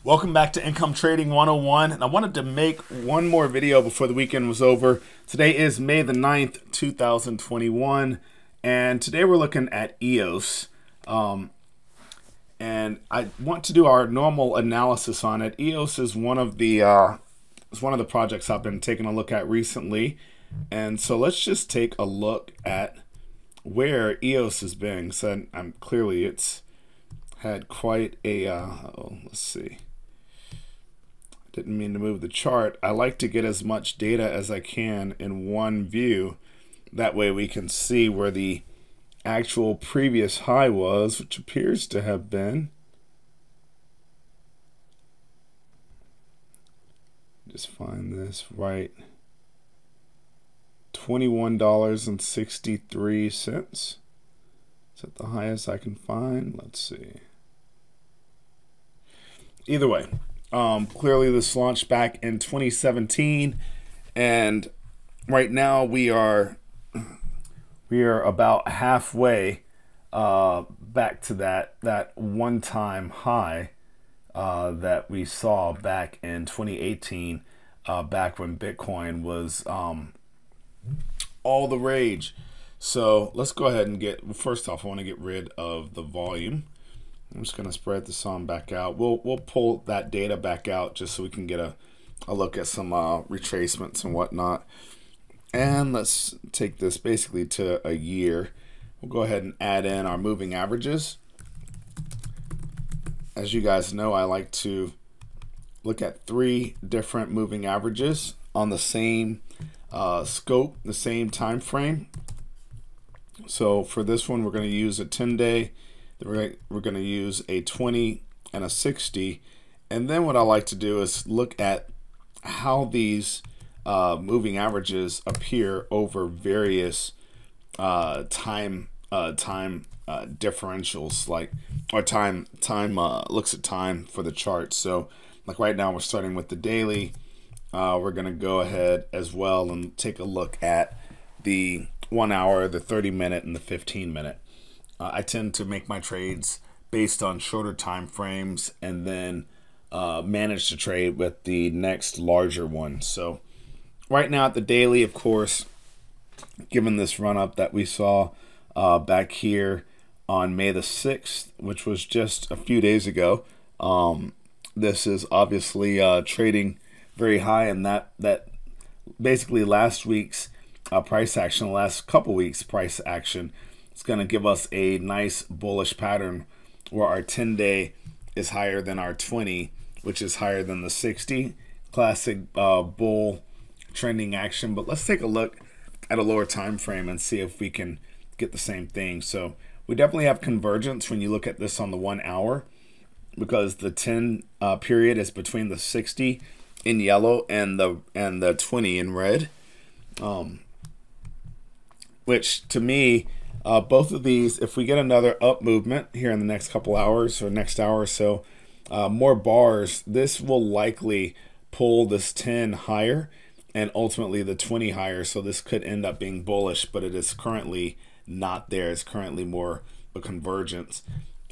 Welcome back to Income Trading 101, and I wanted to make one more video before the weekend was over. Today is May the 9th, 2021, and today we're looking at EOS. And I want to do our normal analysis on it. EOS is one of the projects I've been taking a look at recently, and so let's just take a look at where EOS has been. So clearly it's had quite a let's see. Didn't mean to move the chart. I like to get as much data as I can in one view. That way we can see where the actual previous high was, which appears to have been, just find this right, $21.63. Is that the highest I can find? Let's see. Either way, clearly this launched back in 2017, and right now we are about halfway back to that one-time high that we saw back in 2018, back when Bitcoin was all the rage. So let's go ahead and first off, I want to get rid of the volume. I'm just going to spread this on back out. We'll pull that data back out just so we can get a look at some retracements and whatnot. And let's take this basically to a year. We'll go ahead and add in our moving averages. As you guys know, I like to look at 3 different moving averages on the same scope, the same time frame. So for this one, we're going to use a 10-day. We're going to use a 20 and a 60. And then what I like to do is look at how these moving averages appear over various time differentials, or time looks at time for the chart. So like right now we're starting with the daily. We're going to go ahead as well and take a look at the 1 hour, the 30-minute, and the 15-minute. I tend to make my trades based on shorter time frames and then manage to trade with the next larger one. So right now at the daily, of course, given this run up that we saw back here on May the 6th, which was just a few days ago, this is obviously trading very high, and that basically last week's price action, the last couple weeks price action, it's going to give us a nice bullish pattern where our 10-day is higher than our 20, which is higher than the 60. Classic bull trending action. But let's take a look at a lower time frame and see if we can get the same thing. So we definitely have convergence when you look at this on the 1 hour, because the 10 period is between the 60 in yellow and the 20 in red, which to me, both of these, if we get another up movement here in the next couple hours or next hour or so, more bars, this will likely pull this 10 higher and ultimately the 20 higher. So this could end up being bullish, but it is currently not there. It's currently more a convergence.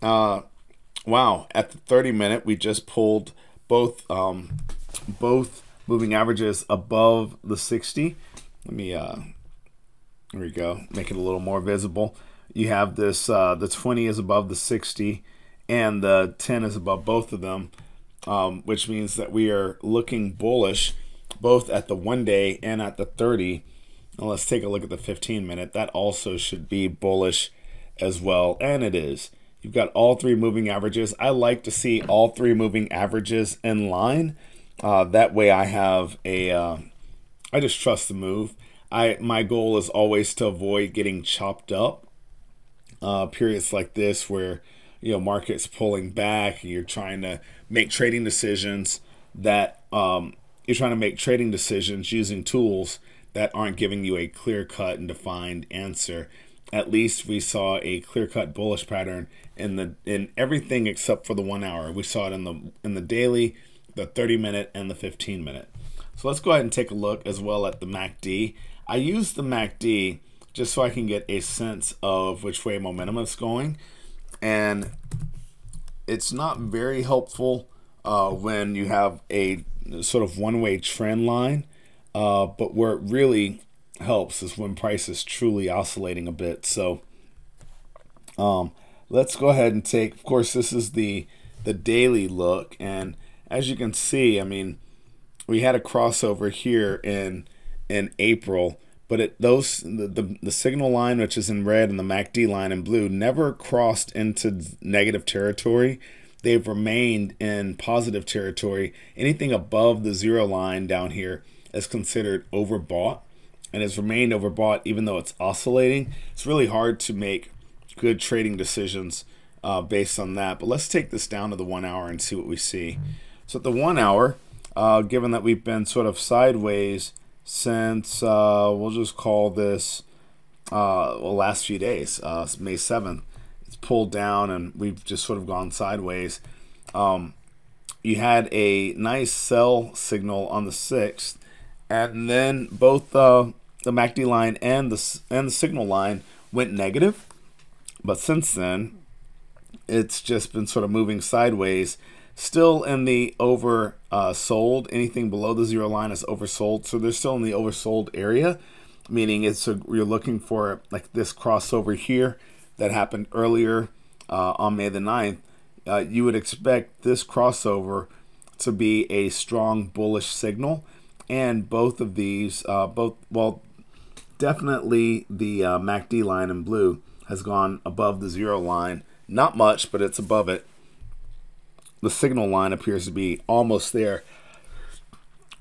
Wow, at the 30-minute, we just pulled both moving averages above the 60. Let me there we go, make it a little more visible. You have this, the 20 is above the 60 and the 10 is above both of them, which means that we are looking bullish both at the 1 day and at the 30. And let's take a look at the 15-minute. That also should be bullish as well, and it is. You've got all 3 moving averages. I like to see all 3 moving averages in line. That way I have a, I just trust the move. My goal is always to avoid getting chopped up. Periods like this where, you know, market's pulling back and you're trying to make trading decisions using tools that aren't giving you a clear-cut and defined answer. At least we saw a clear-cut bullish pattern in everything except for the 1 hour. We saw it in the daily, the 30-minute, and the 15-minute. So let's go ahead and take a look as well at the MACD. I use the MACD just so I can get a sense of which way momentum is going, and it's not very helpful when you have a sort of one-way trend line. But where it really helps is when price is truly oscillating a bit. So let's go ahead and take, of course, this is the daily look. And as you can see, I mean, we had a crossover here in April, but the signal line, which is in red, and the MACD line in blue, never crossed into negative territory. They've remained in positive territory. Anything above the zero line down here is considered overbought and has remained overbought even though it's oscillating. It's really hard to make good trading decisions based on that. But let's take this down to the 1 hour and see what we see. So at the 1 hour, given that we've been sort of sideways since, we'll just call this, last few days, May 7th, it's pulled down and we've just sort of gone sideways. You had a nice sell signal on the 6th, and then both the MACD line and the signal line went negative. But since then, it's just been sort of moving sideways, still in the oversold. Anything below the zero line is oversold, so they're still in the oversold area, meaning you're looking for like this crossover here that happened earlier on May the 9th. You would expect this crossover to be a strong bullish signal, and both of these, definitely the MACD line in blue has gone above the zero line. Not much, but it's above it. The signal line appears to be almost there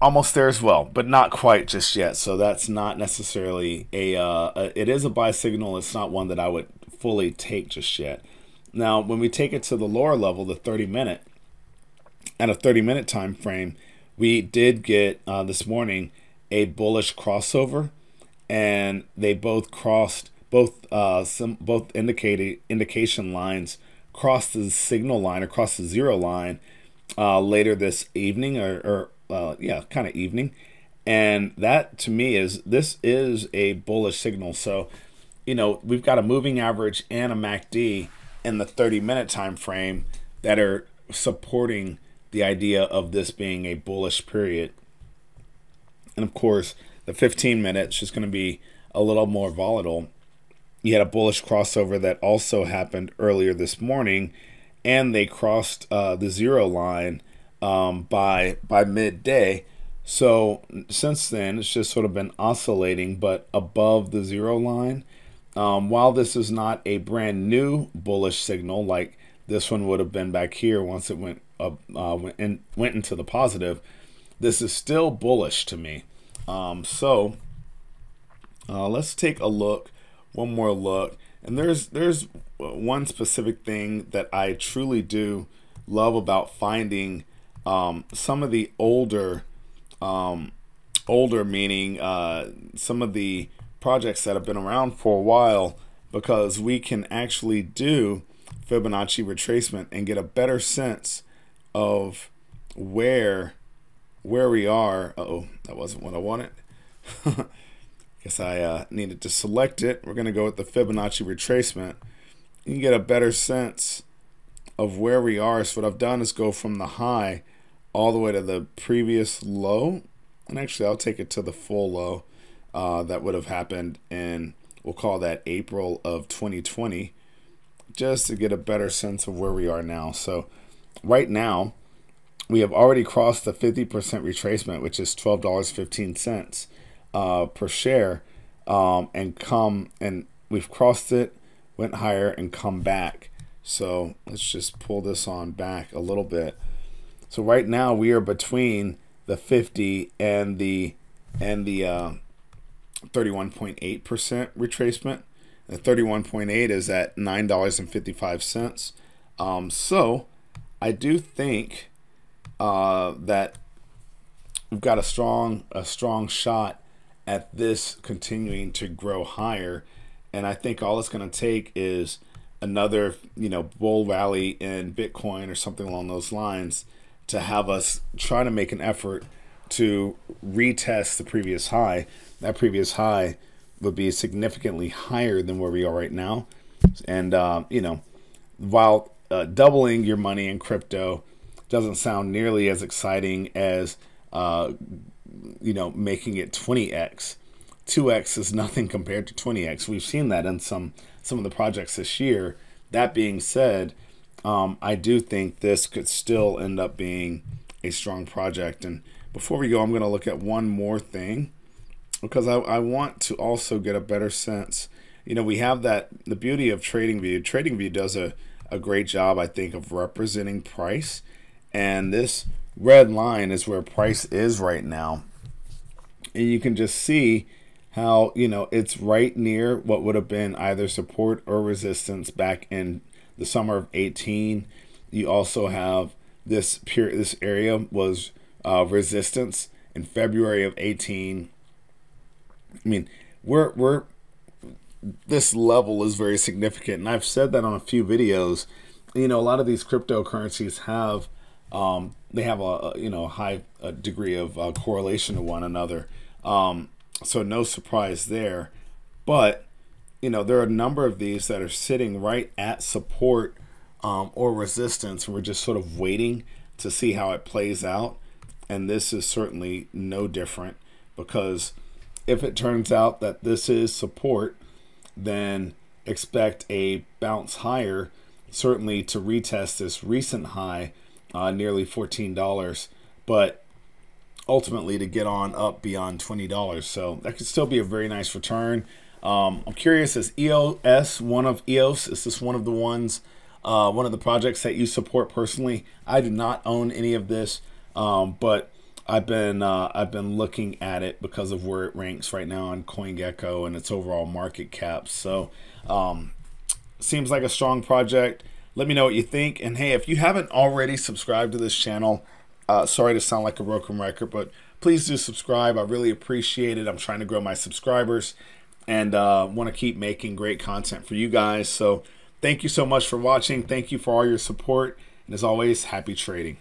as well, but not quite just yet. So that's not necessarily it is a buy signal. It's not one that I would fully take just yet. Now, when we take it to the lower level, the 30-minute, at a 30-minute time frame, we did get this morning a bullish crossover, and they both crossed both indication lines crossed the signal line, across the zero line later this evening, kind of evening. And that to me this is a bullish signal. So, we've got a moving average and a MACD in the 30-minute time frame that are supporting the idea of this being a bullish period. And of course, the 15-minute is just going to be a little more volatile. You had a bullish crossover that also happened earlier this morning, and they crossed the zero line by midday. So since then, it's just sort of been oscillating, but above the zero line. While this is not a brand new bullish signal like this one would have been back here once it went into the positive, this is still bullish to me. So let's take a look. One more look, and there's one specific thing that I truly do love about finding some of the older meaning some of the projects that have been around for a while, because we can actually do Fibonacci retracement and get a better sense of where we are. Uh-oh, that wasn't what I wanted. Guess I needed to select it. We're going to go with the Fibonacci retracement. You can get a better sense of where we are. So what I've done is go from the high all the way to the previous low. And actually, I'll take it to the full low that would have happened in, we'll call that April of 2020, just to get a better sense of where we are now. So right now, we have already crossed the 50% retracement, which is $12.15. Per share, and we've crossed it, went higher, and come back. So let's just pull this on back a little bit. So right now we are between the 50 and the 31.8% retracement. The 31.8 is at $9.55. So I do think that we've got a strong shot at this continuing to grow higher, and I think all it's going to take is another bull rally in Bitcoin or something along those lines to have us try to make an effort to retest the previous high. That previous high would be significantly higher than where we are right now, and while doubling your money in crypto doesn't sound nearly as exciting as making it 20x. 2x is nothing compared to 20x. We've seen that in some of the projects this year. That being said, I do think this could still end up being a strong project. And before we go, I'm going to look at one more thing, because I want to also get a better sense. We have the beauty of TradingView. TradingView does a great job, I think, of representing price. And this red line is where price is right now. And you can just see how, it's right near what would have been either support or resistance back in the summer of 18. You also have this area was resistance in February of 18. I mean, this level is very significant, and I've said that on a few videos. A lot of these cryptocurrencies have they have a high degree of correlation to one another. So no surprise there. But there are a number of these that are sitting right at support or resistance, and we're just sort of waiting to see how it plays out. And this is certainly no different, because if it turns out that this is support, then expect a bounce higher, certainly to retest this recent high, nearly $14, but ultimately to get on up beyond $20. So that could still be a very nice return. I'm curious, is EOS one of EOS? Is this one of the ones, one of the projects that you support personally? I do not own any of this, but I've been looking at it because of where it ranks right now on CoinGecko and its overall market cap. So seems like a strong project. Let me know what you think. And hey, if you haven't already subscribed to this channel, sorry to sound like a broken record, but please do subscribe. I really appreciate it. I'm trying to grow my subscribers and want to keep making great content for you guys. So thank you so much for watching. Thank you for all your support. And as always, happy trading.